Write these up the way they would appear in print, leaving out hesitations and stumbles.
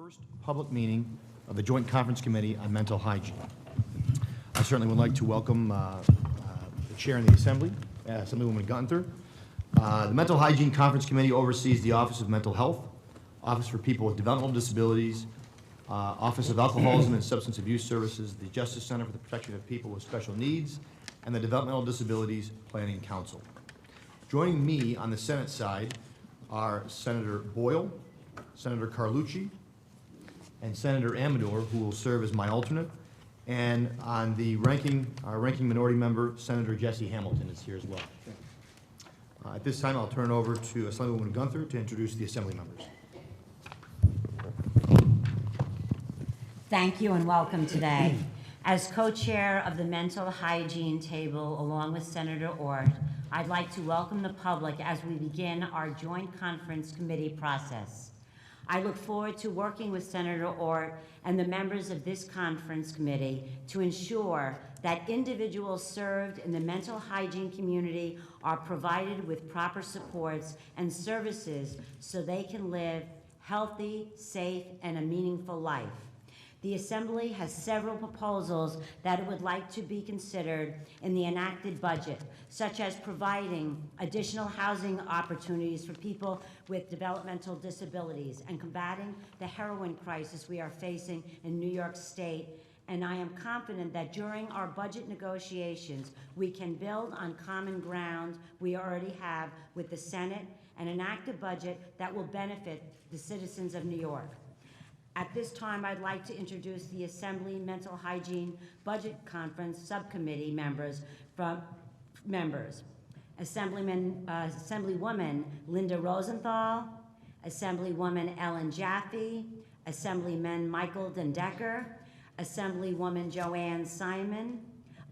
first public meeting of the Joint Conference Committee on Mental Hygiene. I certainly would like to welcome the Chair in the Assembly, Assemblywoman Gunther. The Mental Hygiene Conference Committee oversees the Office of Mental Health, Office for People with Developmental Disabilities, Office of Alcoholism and Substance Abuse Services, the Justice Center for the Protection of People with Special Needs, and the Developmental Disabilities Planning Council. Joining me on the Senate side are Senator Boyle, Senator Carlucci, and Senator Amador, who will serve as my alternate. And on the our ranking minority member, Senator Jesse Hamilton is here as well. At this time, I'll turn it over to Assemblywoman Gunther to introduce the Assembly members. Thank you and welcome today. As co-chair of the Mental Hygiene Table, along with Senator Ort, I'd like to welcome the public as we begin our Joint Conference Committee process. I look forward to working with Senator Ort and the members of this conference committee to ensure that individuals served in the mental hygiene community are provided with proper supports and services so they can live healthy, safe, and a meaningful life. The Assembly has several proposals that it would like to be considered in the enacted budget, such as providing additional housing opportunities for people with developmental disabilities and combating the heroin crisis we are facing in New York State. And I am confident that during our budget negotiations, we can build on common ground we already have with the Senate and enact a budget that will benefit the citizens of New York. At this time, I'd like to introduce the Assembly Mental Hygiene Budget Conference Subcommittee members. Assemblywoman Linda Rosenthal, Assemblywoman Ellen Jaffe, Assemblyman Michael Dendecker, Assemblywoman Joanne Simon,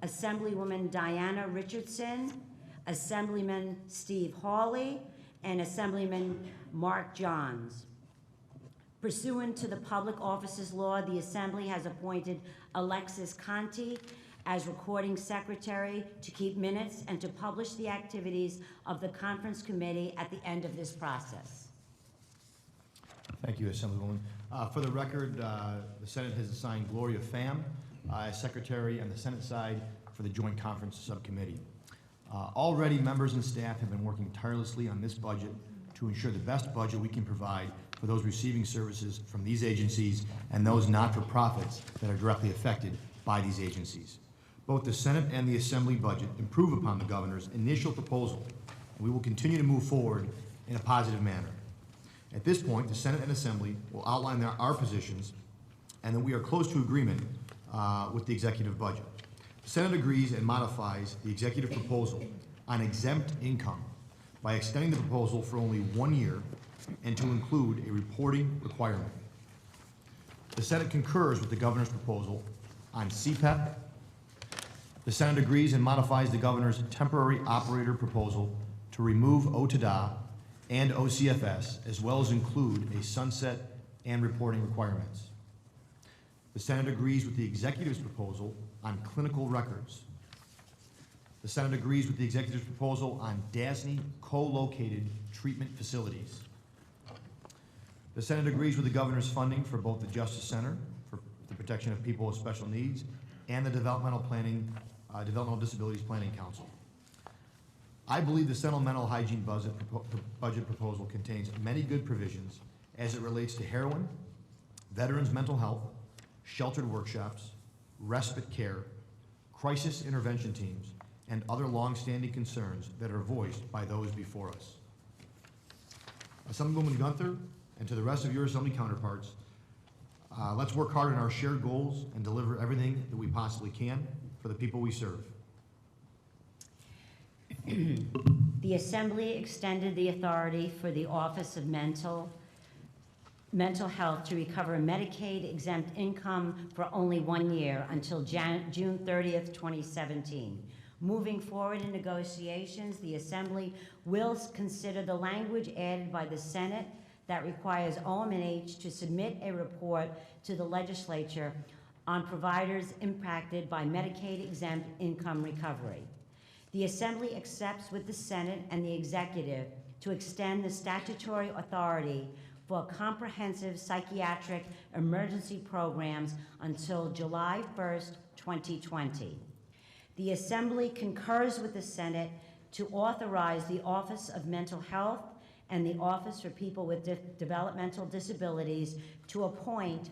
Assemblywoman Diana Richardson, Assemblyman Steve Hawley, and Assemblyman Mark Johns. Pursuant to the Public Offices Law, the Assembly has appointed Alexis Conti as recording secretary to keep minutes and to publish the activities of the conference committee at the end of this process. Thank you, Assemblywoman. For the record, the Senate has assigned Gloria Pham as secretary on the Senate side for the Joint Conference Subcommittee. Already, members and staff have been working tirelessly on this budget to ensure the best budget we can provide for those receiving services from these agencies and those not-for-profits that are directly affected by these agencies. Both the Senate and the Assembly budget improve upon the governor's initial proposal, and we will continue to move forward in a positive manner. At this point, the Senate and Assembly will outline our positions, and then we are close to agreement with the executive budget. The Senate agrees and modifies the executive proposal on exempt income by extending the proposal for only 1 year and to include a reporting requirement. The Senate concurs with the governor's proposal on CPEP. The Senate agrees and modifies the governor's temporary operator proposal to remove OTDA and OCFS, as well as include a sunset and reporting requirements. The Senate agrees with the executive's proposal on clinical records. The Senate agrees with the executive's proposal on DASNY co-located treatment facilities. The Senate agrees with the governor's funding for both the Justice Center for the Protection of People with Special Needs and the Developmental Disabilities Planning Council. I believe the Senate Mental Hygiene budget proposal contains many good provisions as it relates to heroin, veterans' mental health, sheltered workshops, respite care, crisis intervention teams, and other long-standing concerns that are voiced by those before us. Assemblywoman Gunther, and to the rest of your Assembly counterparts, let's work hard on our shared goals and deliver everything that we possibly can for the people we serve. The Assembly extended the authority for the Office of Mental Health to recover Medicaid exempt income for only 1 year until June 30th, 2017. Moving forward in negotiations, the Assembly will consider the language added by the Senate that requires OM&H to submit a report to the legislature on providers impacted by Medicaid exempt income recovery. The Assembly accepts with the Senate and the Executive to extend the statutory authority for comprehensive psychiatric emergency programs until July 1st, 2020. The Assembly concurs with the Senate to authorize the Office of Mental Health and the Office for People with Developmental Disabilities to appoint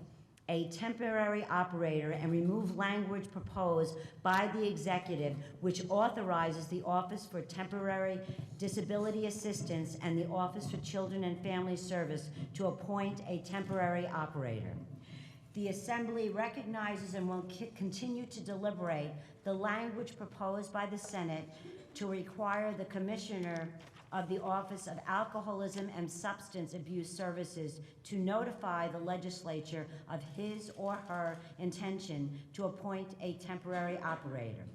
a temporary operator and remove language proposed by the executive which authorizes the Office for Temporary Disability Assistance and the Office for Children and Family Service to appoint a temporary operator. The Assembly recognizes and will continue to deliberate the language proposed by the Senate to require the Commissioner of the Office of Alcoholism and Substance Abuse Services to notify the legislature of his or her intention to appoint a temporary operator.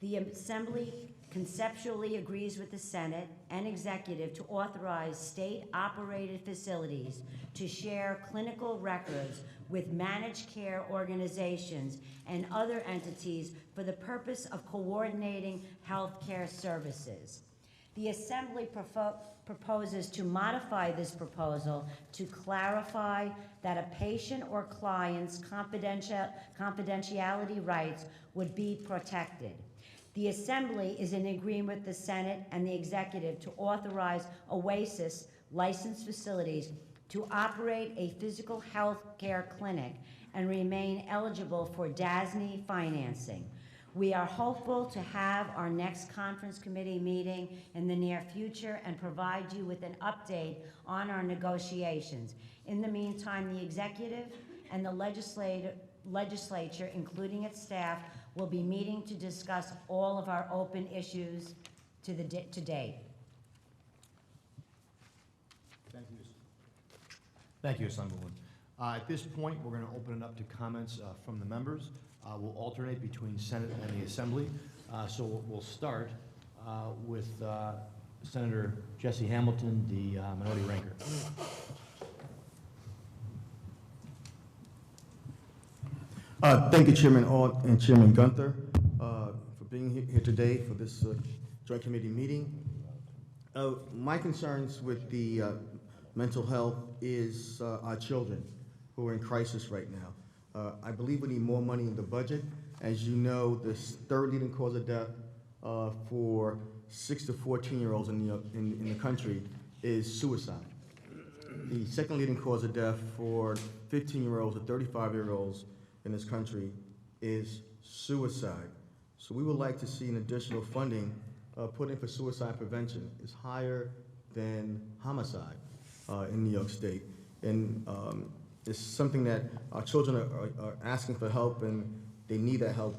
The Assembly conceptually agrees with the Senate and Executive to authorize state-operated facilities to share clinical records with managed care organizations and other entities for the purpose of coordinating healthcare services. The Assembly proposes to modify this proposal to clarify that a patient or client's confidentiality rights would be protected. The Assembly is in agreement with the Senate and the Executive to authorize OASIS licensed facilities to operate a physical health care clinic and remain eligible for DASNY financing. We are hopeful to have our next conference committee meeting in the near future and provide you with an update on our negotiations. In the meantime, the Executive and the legislature, including its staff, will be meeting to discuss all of our open issues to date. Thank you. Thank you, Assemblywoman. At this point, we're going to open it up to comments from the members. We'll alternate between Senate and the Assembly. So we'll start with Senator Jesse Hamilton, the minority ranker. Thank you, Chairman Alt and Chairman Gunther, for being here today for this joint committee meeting. My concerns with the mental health is our children who are in crisis right now. I believe we need more money in the budget. As you know, the third leading cause of death for 6 to 14-year-olds in the country is suicide. The second leading cause of death for 15-year-olds or 35-year-olds in this country is suicide. So we would like to see an additional funding put in for suicide prevention. It's higher than homicide in New York State. And it's something that our children are asking for help, and they need that help,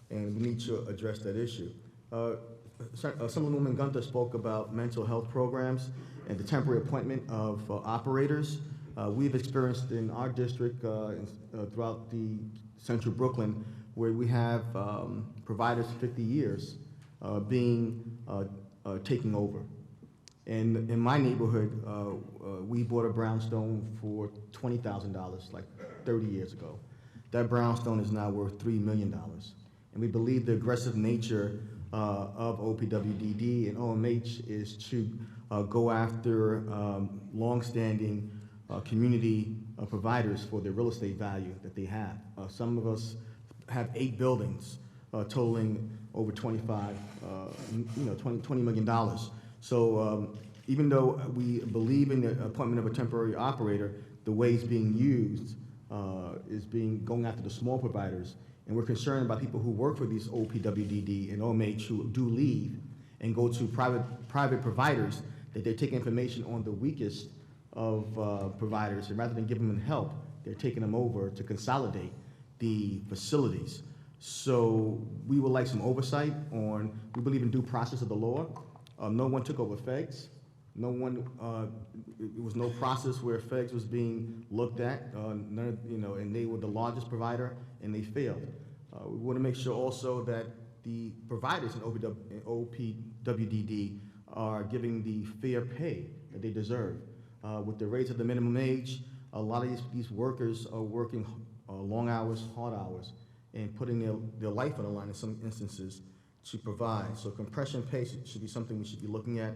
and we need to address that issue. Assemblywoman Gunther spoke about mental health programs and the temporary appointment of operators. We've experienced in our district throughout the central Brooklyn, where we have providers 50 years being taking over. And in my neighborhood, we bought a brownstone for $20,000 like 30 years ago. That brownstone is now worth $3 million. And we believe the aggressive nature of OPWDD and OMH is to go after longstanding community providers for the real estate value that they have. Some of us have 8 buildings totaling over $20 million. So even though we believe in the appointment of a temporary operator, the way it's being used is going after the small providers. And we're concerned about people who work for these OPWDD and OMH who do leave and go to private providers, that they're taking information on the weakest of providers, and rather than giving them help, they're taking them over to consolidate the facilities. So we would like some oversight on, we believe in due process of the law. No one took over FEGS. No one, it was no process where FEGS was being looked at, and they were the largest provider, and they failed. We want to make sure also that the providers in OPWDD are giving the fair pay that they deserve. With the raise of the minimum age, a lot of these workers are working long hours, hard hours, and putting their life on the line in some instances to provide. So compression pay should be something we should be looking at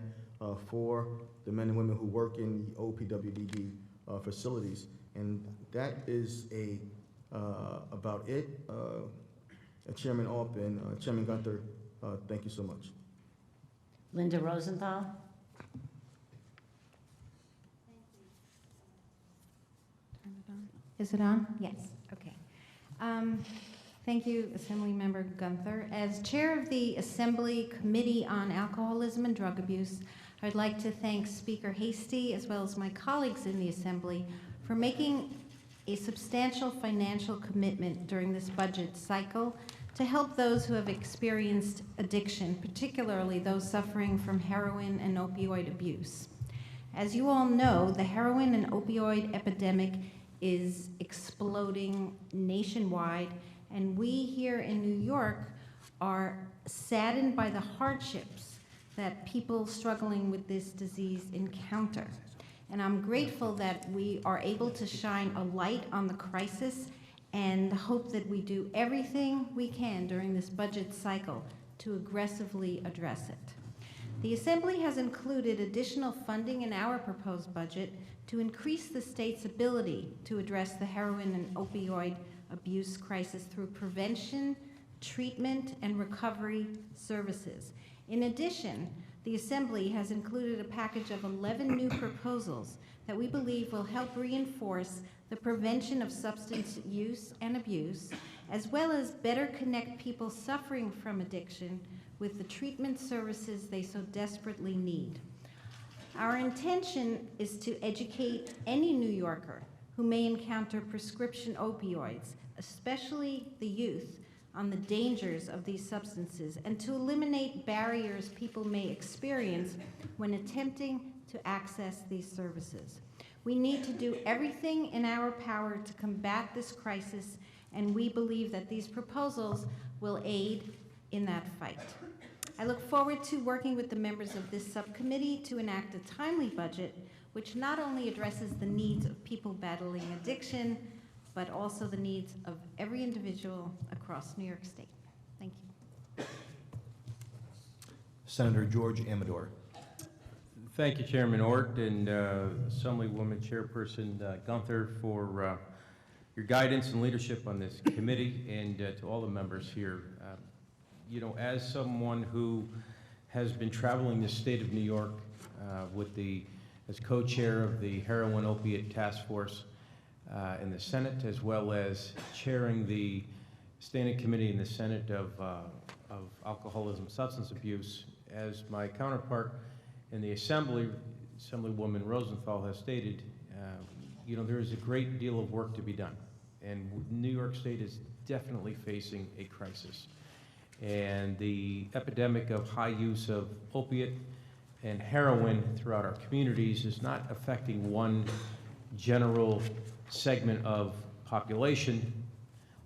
for the men and women who work in the OPWDD facilities. And that is about it. Chairman Alp and Chairman Gunther, thank you so much. Linda Rosenthal? Is it on? Yes, okay. Thank you, Assemblymember Gunther. As chair of the Assembly Committee on Alcoholism and Drug Abuse, I'd like to thank Speaker Hasty as well as my colleagues in the Assembly for making a substantial financial commitment during this budget cycle to help those who have experienced addiction, particularly those suffering from heroin and opioid abuse. As you all know, the heroin and opioid epidemic is exploding nationwide, and we here in New York are saddened by the hardships that people struggling with this disease encounter. And I'm grateful that we are able to shine a light on the crisis and hope that we do everything we can during this budget cycle to aggressively address it. The Assembly has included additional funding in our proposed budget to increase the state's ability to address the heroin and opioid abuse crisis through prevention, treatment, and recovery services. In addition, the Assembly has included a package of 11 new proposals that we believe will help reinforce the prevention of substance use and abuse, as well as better connect people suffering from addiction with the treatment services they so desperately need. Our intention is to educate any New Yorker who may encounter prescription opioids, especially the youth, on the dangers of these substances and to eliminate barriers people may experience when attempting to access these services. We need to do everything in our power to combat this crisis, and we believe that these proposals will aid in that fight. I look forward to working with the members of this subcommittee to enact a timely budget which not only addresses the needs of people battling addiction, but also the needs of every individual across New York State. Thank you. Senator George Amador. Thank you, Chairman Ort and Assemblywoman Chairperson Gunther for your guidance and leadership on this committee, and to all the members here. You know, as someone who has been traveling the state of New York as co-chair of the Heroin Opiate Task Force in the Senate, as well as chairing the Standing Committee in the Senate of Alcoholism, Substance Abuse, as my counterpart in the Assembly, Assemblywoman Rosenthal has stated, you know, there is a great deal of work to be done. And New York State is definitely facing a crisis. And the epidemic of high use of opiate and heroin throughout our communities is not affecting one general segment of population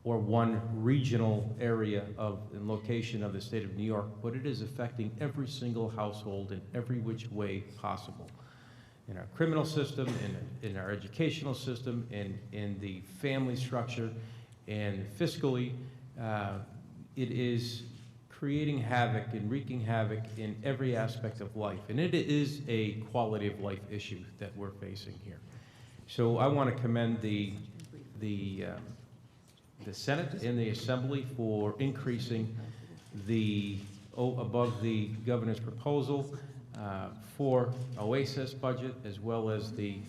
or one regional area and location of the state of New York, but it is affecting every single household in every which way possible. In our criminal system, in our educational system, in the family structure, and fiscally, it is creating havoc and wreaking havoc in every aspect of life. And it is a quality of life issue that we're facing here. So I want to commend the Senate and the Assembly for increasing above the governor's proposal for OASIS budget, as well as the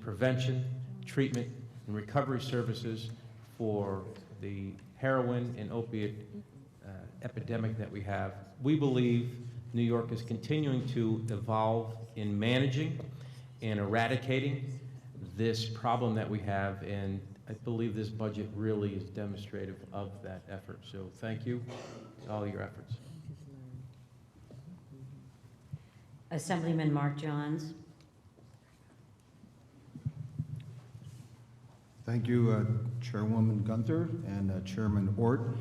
prevention, treatment, and recovery services for the heroin and opiate epidemic that we have. We believe New York is continuing to evolve in managing and eradicating this problem that we have, and I believe this budget really is demonstrative of that effort. So thank you for all your efforts. Assemblyman Mark Johns. Thank you, Chairwoman Gunther and Chairman Ort.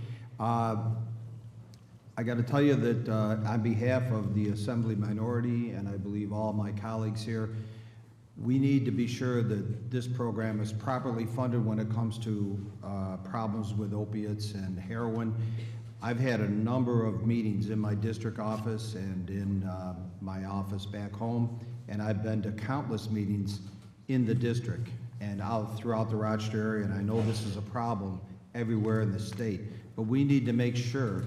I got to tell you that on behalf of the Assembly minority, and I believe all my colleagues here, we need to be sure that this program is properly funded when it comes to problems with opiates and heroin. I've had a number of meetings in my district office and in my office back home, and I've been to countless meetings in the district and out throughout the Rochester area, and I know this is a problem everywhere in the state. But we need to make sure,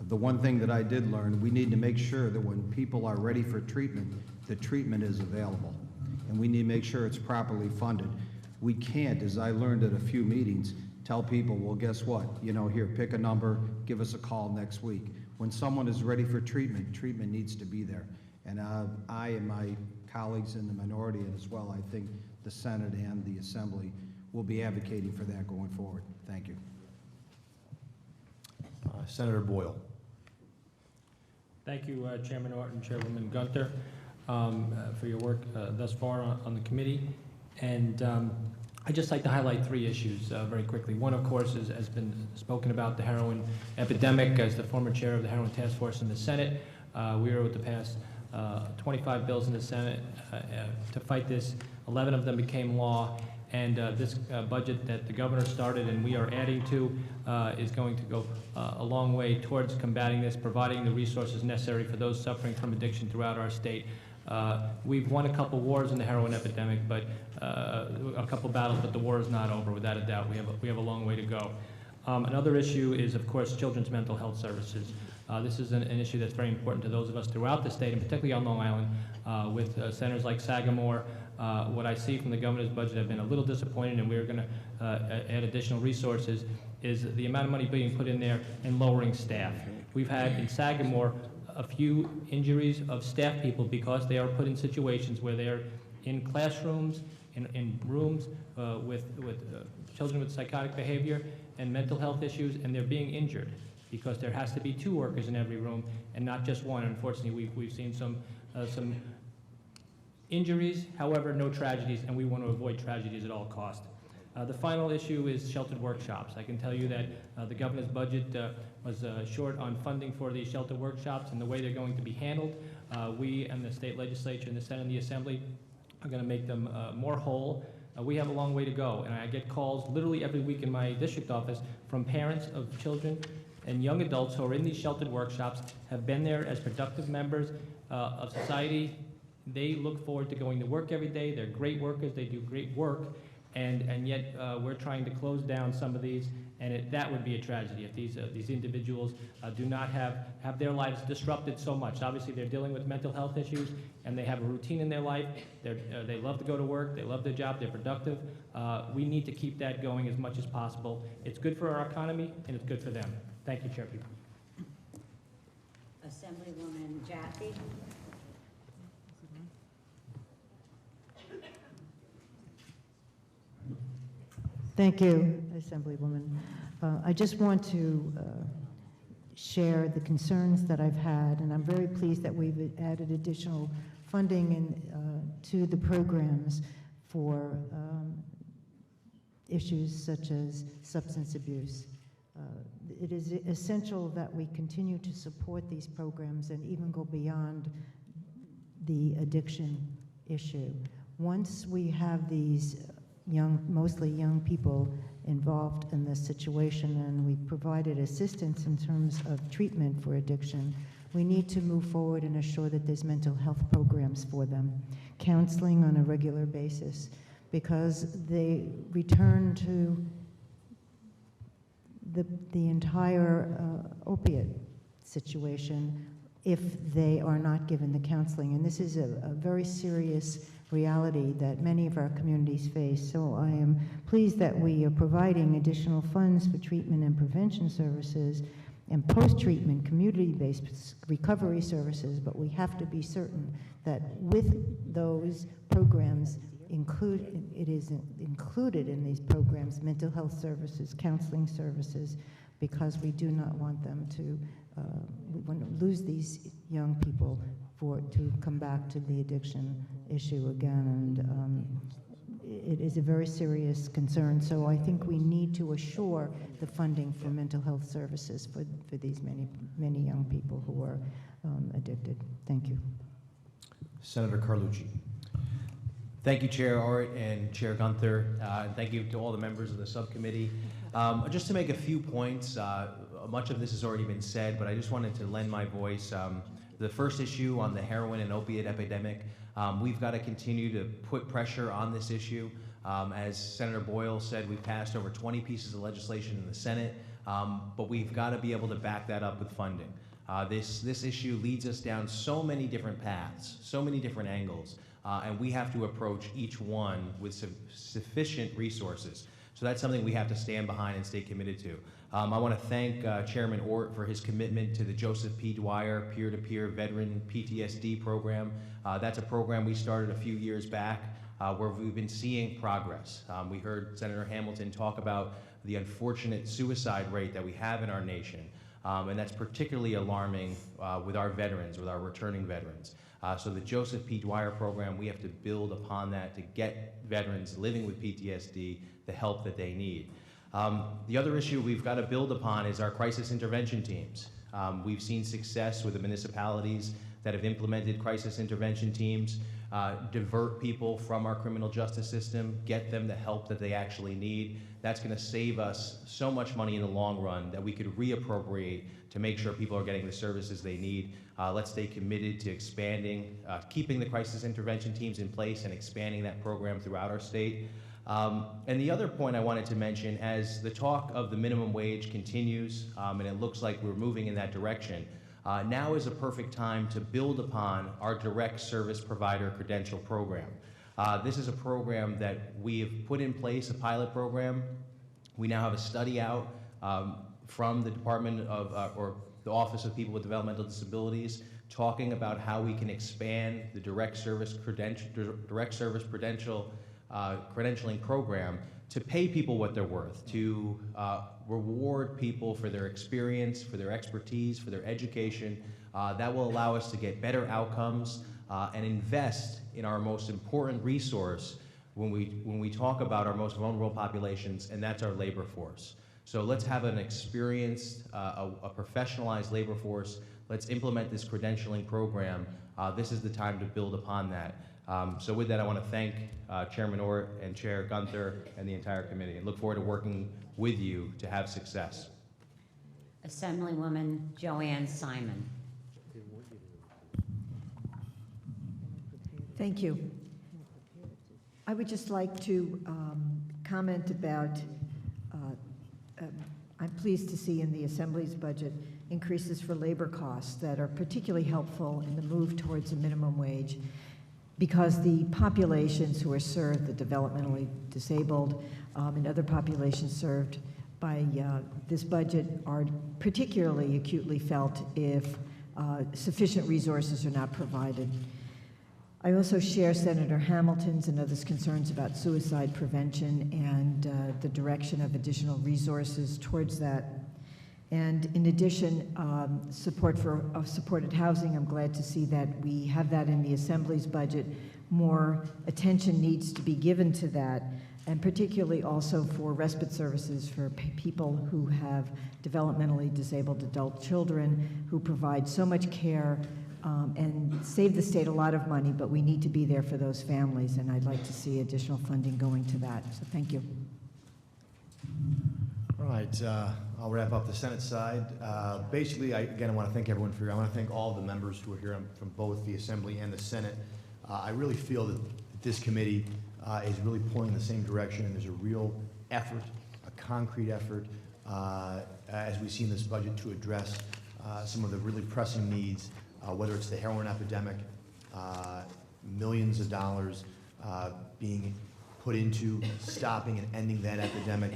the one thing that I did learn, we need to make sure that when people are ready for treatment, the treatment is available. And we need to make sure it's properly funded. We can't, as I learned at a few meetings, tell people, well, guess what? You know, here, pick a number, give us a call next week. When someone is ready for treatment, treatment needs to be there. And I and my colleagues in the minority, and as well, I think the Senate and the Assembly will be advocating for that going forward. Thank you. Senator Boyle. Thank you, Chairman Orton, Chairwoman Gunther, for your work thus far on the committee. And I'd just like to highlight 3 issues very quickly. One, of course, has been spoken about, the heroin epidemic. As the former chair of the Heroin Task Force in the Senate, we were able to pass 25 bills in the Senate to fight this. 11 of them became law. And this budget that the governor started and we are adding to is going to go a long way towards combating this, providing the resources necessary for those suffering from addiction throughout our state. We've won a couple wars in the heroin epidemic, but a couple battles, but the war is not over, without a doubt. We have a long way to go. Another issue is, of course, children's mental health services. This is an issue that's very important to those of us throughout the state, and particularly on Long Island, with centers like Sagamore. What I see from the governor's budget, I've been a little disappointed, and we're going to add additional resources, is the amount of money being put in there and lowering staff. We've had in Sagamore a few injuries of staff people because they are put in situations where they're in classrooms, in rooms with children with psychotic behavior and mental health issues, and they're being injured because there has to be 2 workers in every room and not just one. Unfortunately, we've seen some injuries, however, no tragedies, and we want to avoid tragedies at all costs. The final issue is sheltered workshops. I can tell you that the governor's budget was short on funding for these shelter workshops and the way they're going to be handled. We and the state legislature and the Senate and the Assembly are going to make them more whole. We have a long way to go, and I get calls literally every week in my district office from parents of children and young adults who are in these sheltered workshops, have been there as productive members of society. They look forward to going to work every day. They're great workers. They do great work. And yet we're trying to close down some of these, and that would be a tragedy if these individuals do not have their lives disrupted so much. Obviously, they're dealing with mental health issues, and they have a routine in their life. They love to go to work. They love their job. They're productive. We need to keep that going as much as possible. It's good for our economy, and it's good for them. Thank you, Chair People. Assemblywoman Jaffe. Thank you, Assemblywoman. I just want to share the concerns that I've had, and I'm very pleased that we've added additional funding to the programs for issues such as substance abuse. It is essential that we continue to support these programs and even go beyond the addiction issue. Once we have these mostly young people involved in this situation, and we provided assistance in terms of treatment for addiction, we need to move forward and assure that there's mental health programs for them, counseling on a regular basis, because they return to the entire opiate situation if they are not given the counseling. And this is a very serious reality that many of our communities face. So I am pleased that we are providing additional funds for treatment and prevention services and post-treatment community-based recovery services, but we have to be certain that with those programs it is included in these programs mental health services, counseling services, because we do not want them to we want to lose these young people to come back to the addiction issue again, and it is a very serious concern. So I think we need to assure the funding for mental health services for these many young people who are addicted. Thank you. Senator Carlucci. Thank you, Chair Art and Chair Gunther, and thank you to all the members of the subcommittee. Just to make a few points, much of this has already been said, but I just wanted to lend my voice. The first issue on the heroin and opiate epidemic, we've got to continue to put pressure on this issue. As Senator Boyle said, we've passed over 20 pieces of legislation in the Senate, but we've got to be able to back that up with funding. This issue leads us down so many different paths, so many different angles, and we have to approach each one with sufficient resources. So that's something we have to stand behind and stay committed to. I want to thank Chairman Ort for his commitment to the Joseph P. Dwyer peer-to-peer veteran PTSD program. That's a program we started a few years back where we've been seeing progress. We heard Senator Hamilton talk about the unfortunate suicide rate that we have in our nation, and that's particularly alarming with our veterans, with our returning veterans. So the Joseph P. Dwyer program, we have to build upon that to get veterans living with PTSD the help that they need. The other issue we've got to build upon is our crisis intervention teams. We've seen success with the municipalities that have implemented crisis intervention teams, divert people from our criminal justice system, get them the help that they actually need. That's going to save us so much money in the long run that we could reappropriate to make sure people are getting the services they need. Let's stay committed to expanding, keeping the crisis intervention teams in place and expanding that program throughout our state. And the other point I wanted to mention, as the talk of the minimum wage continues, and it looks like we're moving in that direction, now is a perfect time to build upon our direct service provider credential program. This is a program that we have put in place, a pilot program. We now have a study out from the Department of, or the Office of People with Developmental Disabilities, talking about how we can expand the direct service credentialing program to pay people what they're worth, to reward people for their experience, for their expertise, for their education. That will allow us to get better outcomes and invest in our most important resource when we talk about our most vulnerable populations, and that's our labor force. So let's have an experienced, a professionalized labor force. Let's implement this credentialing program. This is the time to build upon that. So with that, I want to thank Chairman Ort and Chair Gunther and the entire committee, and look forward to working with you to have success. Assemblywoman Joanne Simon. Thank you. I would just like to comment about, I'm pleased to see in the Assembly's budget increases for labor costs that are particularly helpful in the move towards a minimum wage, because the populations who are served, the developmentally disabled and other populations served by this budget are particularly acutely felt if sufficient resources are not provided. I also share Senator Hamilton's and others' concerns about suicide prevention and the direction of additional resources towards that. And in addition, support for supported housing, I'm glad to see that we have that in the Assembly's budget. More attention needs to be given to that, and particularly also for respite services for people who have developmentally disabled adult children who provide so much care and save the state a lot of money, but we need to be there for those families, and I'd like to see additional funding going to that. So thank you. All right, I'll wrap up the Senate side. Basically, I want to thank everyone for here. I want to thank all the members who are here from both the Assembly and the Senate. I really feel that this committee is really pulling in the same direction, and there's a real effort, a concrete effort, as we see in this budget, to address some of the really pressing needs, whether it's the heroin epidemic, millions of dollars being put into stopping and ending that epidemic.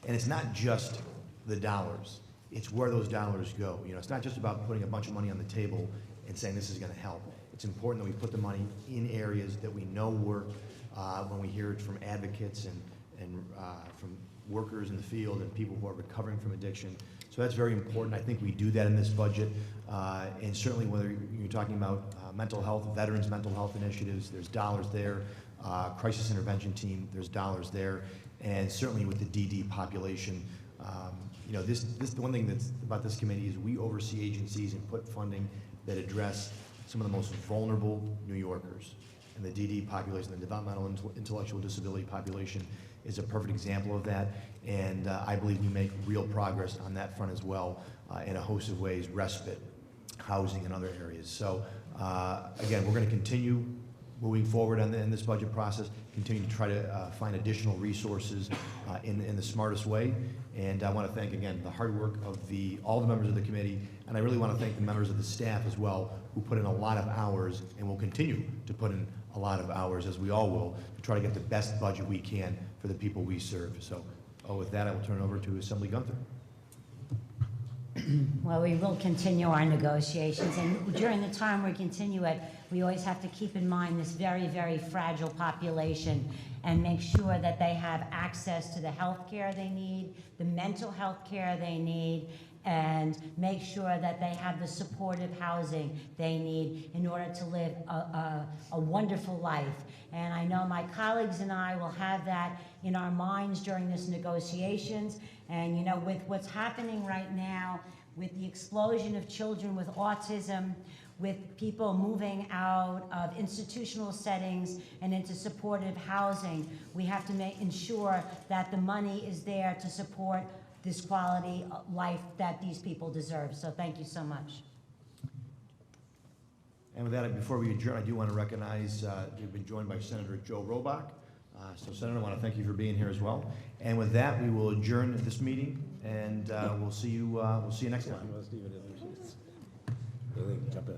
And it's not just the dollars, it's where those dollars go. You know, it's not just about putting a bunch of money on the table and saying this is going to help. It's important that we put the money in areas that we know work, when we hear it from advocates and from workers in the field and people who are recovering from addiction. So that's very important. I think we do that in this budget. And certainly whether you're talking about mental health, veterans mental health initiatives, there's dollars there. Crisis intervention team, there's dollars there. And certainly with the DD population, you know, the one thing that's about this committee is we oversee agencies and put funding that address some of the most vulnerable New Yorkers. and the DD population, the developmental intellectual disability population, is a perfect example of that. And I believe we make real progress on that front as well in a host of ways, respite, housing, and other areas. So again, we're going to continue moving forward in this budget process, continue to try to find additional resources in the smartest way. And I want to thank, again, the hard work of all the members of the committee, and I really want to thank the members of the staff as well, who put in a lot of hours and will continue to put in a lot of hours, as we all will, to try to get the best budget we can for the people we serve. So with that, I will turn it over to Assembly Gunther. Well, we will continue our negotiations, and during the time we continue it, we always have to keep in mind this very, very fragile population and make sure that they have access to the health care they need, the mental health care they need, and make sure that they have the supportive housing they need in order to live a wonderful life. And I know my colleagues and I will have that in our minds during this negotiations. And you know, with what's happening right now, with the explosion of children with autism, with people moving out of institutional settings and into supportive housing, we have to ensure that the money is there to support this quality of life that these people deserve. So thank you so much. And with that, before we adjourn, I do want to recognize we've been joined by Senator Joe Robach. So Senator, I want to thank you for being here as well. And with that, we will adjourn this meeting, and we'll see you next time. Jump in.